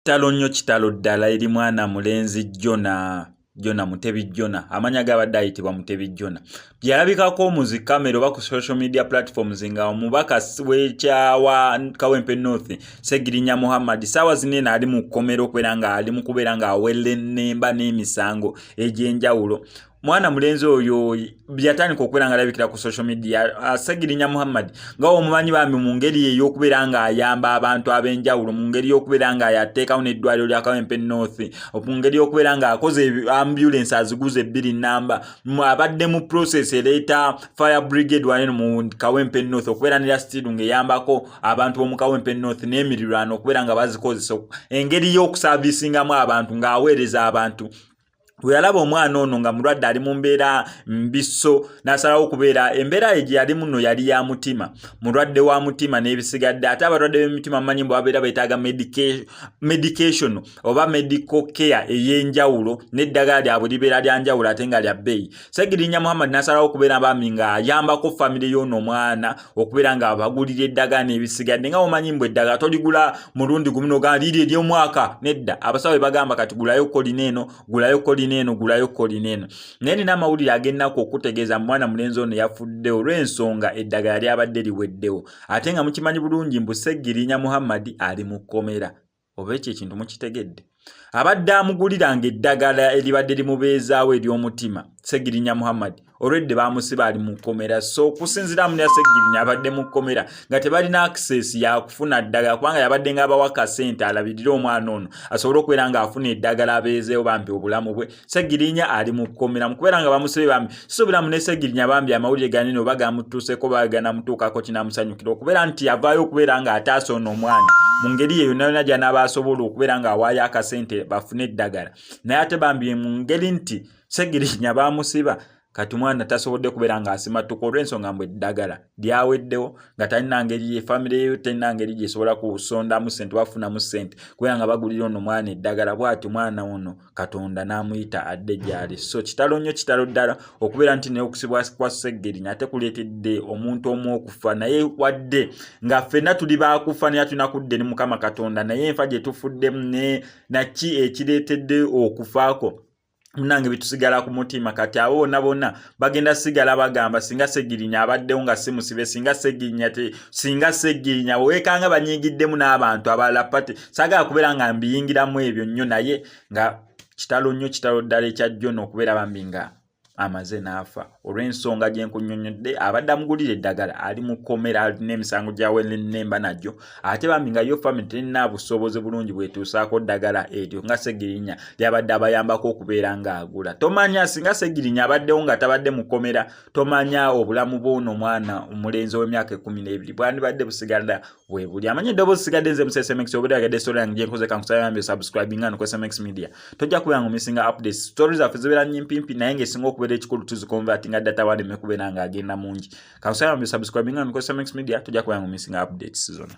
Kitalo nnyo kitalo ddala eri mwana mulenzi Jona Mutebi Jona amanya gabadde ayitibwa Mutebi Jona yalabikako mu kamera oba ku social media platforms nga omubaka w'ekyawa Kawempe North Segirinya Muhammad saawa zinene ali mu kkomera okubeera nga ali mu kubeera nga awella ennemba n'emisango egy'enjawulo. Mwana mulenzi oyo byatandika okubeera nga alabikira ku social media Segirinya Muhammad nga omumanyi bambi mu ngeri ey'okubeera nga ayamba abantu ab'enjawulo, mu ngeri y'okubeera nga yateekawo n'eddwaliro lya Kawempe North, mu ngeri y'okubeera nga akoze ambulance aziguze 2 namba, abadde mu process ereeta fire brigade wano mu Kawempe North okubeera ne Steel ng'eyambako abantu b'omu Kawempe North n'emirirwano okubeera nga bazikozesa engeri y'okusavisingamu abantu ng'aweereza abantu. Uyalaba omwana ono nga mulwadde ali mu mbeera mbiso nasalawo kubeera embeera gye yali muno yali ya mutima, mulwadde wa mutima n'ebisigadde ate abalwadde b'emitima manyi mbu babeera beetaaga medication oba medical care ey'enjawulo n'eddagala lyabwe libeera lya njawulo ate nga lya bbeeyi. Segirinya Muhammad nasalawo kubeera bambi nga ayambako famire y'ono omwana okubeera nga bagulira eddagala n'ebisigadde nga omanyi mbu eddagala toligula mulundi gumu n'ogamba liri ery'omwaka nedda, abasawo bagamba kati gulayo kolineno gulayo kolineno. Naye nina amawulire ag'ennaku okutegeeza mwana mulenzi ono yafudde olw'ensonga eddagala lyabadde liweddewo ate nga mukimanyi bulungi mbu Segirinya Muhammad ali mu kkomera. Oba ekyo ekintu mukitegedde? Abadde amuguliranga eddagala eribadde limubeezaawo ery'omutima Segirinya Muhammad olwedde bamusiba ali mu kkomera. So okusinziira mu ya Segirinya abadde mu kkomera nga tebalina access ya kufuna ddagala kubanga yabadde nga abawaka ssente alabirire omwana ono asobole okubeera nga afuna eddagala abeezeewo bambi obulamu bwe. Segirinya ali mu kkomera mu kubeera nga bamusibe bambi sisobolamu ne Segirinya bambi amawulire ganene oba gamutuuseko baganamutuukako kinamusanyukira okubeera nti yavaayo okubeera nga ataasa ono omwana mu ngeri yeyo yonna gy'anaaba asobola okubeera nga awaayo akasente bafune eddagala. Naye ate bambi mu ngeri nti Segirinya bamusiba kati mwana tasobodde kubeera nga asimattuka olw'ensonga mbu eddagala lyaweddewo nga talina ngeri famire yo talina ngeri gyesobola kusondamu ssente bafunamu ssente kubeera nga bagulira ono mwana eddagala. Bw'ati mwana ono Katonda n'amuyita adde gy'ali. So kitalo nnyo kitalo ddala okubeera nti n'okusibwa kwa Segirinya ate kuleetedde omuntu omu okufa, naye wadde nga ffenna tuli baakufa naye tulina kudde ne Mukama Katonda, naye enfa gye tufuddemu ne naki ekireetedde okufaako munange bitusigala ku mutima. Kati abo bonna bagenda sigala bagamba singa Segirinya abaddewo nga si musibe, singa Segirinya wekanga banyigiddemu n'abantu abalala pati saagala kubeera nga mbiyingiramu ebyo nnyo, naye nga kitalo nnyo kitalo ddala ekya Jona okubeera bambi nga amaze n'afa olw'ensonga gye nkunnyonnyodde. Abadde amugulira eddagala ali mu kkomera n'emisango gy'awella ennemba nagyo ate bambi nga yo famire terina busobozi bulungi bwetuusaako ddagala eryo nga Segirinya lyabadde abayambako okubeera nga agula. Tomanya singa Segirinya abaddewo nga tabadde mu kkomera, tomanya obulamu bw'ono mwana omulenzi w'emyaka 12 bwandibadde busigala bwe buli. Amanyi eddoboozi sigadde nze mu SMX obudde story yange gye nkoze kankusaba yambi subscribing nga ku SMX Media tojja kubeera nga omisinga updates. Stories zaffe zibeera nnyimpi naye ng'esinga okubeera ekikulu tuzikonvertinga data waleme kubeera nga agenda mungi. Kankusaba yambi subscribing nga ku SMX Media tojja kubeera nga omisinga updates zonna.